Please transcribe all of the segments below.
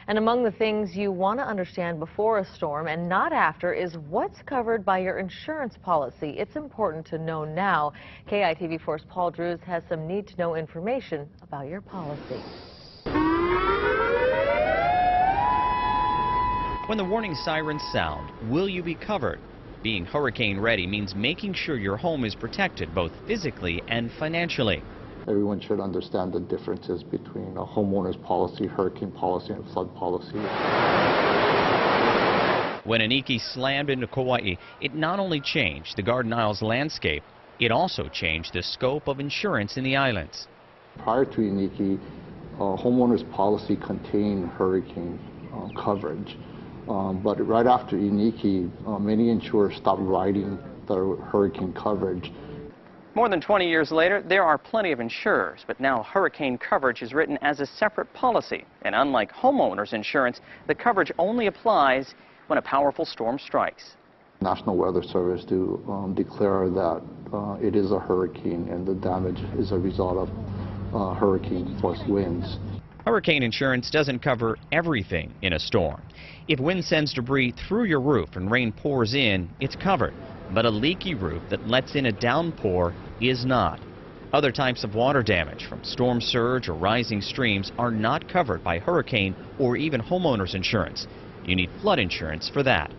And among the things you want to understand before a storm and not after is what's covered by your insurance policy. It's important to know now. KITV4's Paul Drews has some need-to-know information about your policy. When the warning sirens sound, will you be covered? Being hurricane ready means making sure your home is protected both physically and financially. Everyone should understand the differences between a homeowner's policy, hurricane policy, and flood policy. When Iniki slammed into Kauai, it not only changed the Garden Isles landscape, it also changed the scope of insurance in the islands. Prior to Iniki, homeowner's policy contained hurricane coverage. But right after Iniki, many insurers stopped writing the hurricane coverage. More than 20 years later, there are plenty of insurers, but now hurricane coverage is written as a separate policy. And unlike homeowners insurance, the coverage only applies when a powerful storm strikes. National Weather Service do declare that it is a hurricane and the damage is a result of hurricane plus winds. Hurricane insurance doesn't cover everything in a storm. If wind sends debris through your roof and rain pours in, it's covered. But a leaky roof that lets in a downpour is not. Other types of water damage from storm surge or rising streams are not covered by hurricane or even homeowners insurance. You need flood insurance for that.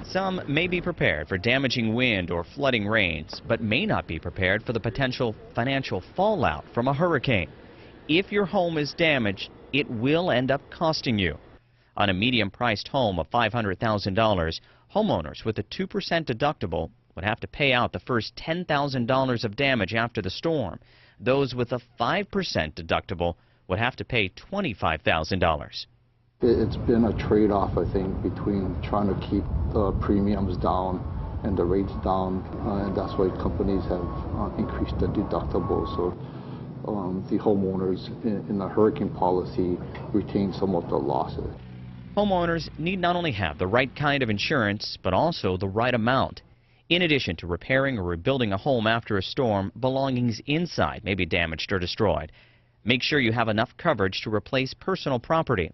Some may be prepared for damaging wind or flooding rains, but may not be prepared for the potential financial fallout from a hurricane. If your home is damaged, it will end up costing you. On a medium-priced home of $500,000, homeowners with a 2% deductible would have to pay out the first $10,000 of damage after the storm. Those with a 5% deductible would have to pay $25,000. It's been a trade-off, I think, between trying to keep the premiums down and the rates down, and that's why companies have increased the deductible. So the homeowners in the hurricane policy retain some of the losses. Homeowners need not only have the right kind of insurance, but also the right amount. In addition to repairing or rebuilding a home after a storm, belongings inside may be damaged or destroyed. Make sure you have enough coverage to replace personal property.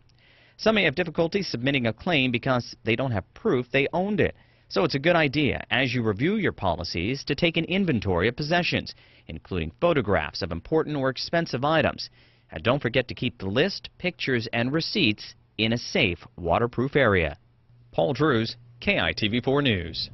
Some may have difficulty submitting a claim because they don't have proof they owned it. So it's a good idea, as you review your policies, to take an inventory of possessions, including photographs of important or expensive items. And don't forget to keep the list, pictures, and receipts in a safe, waterproof area. Paul Drews, KITV4 News.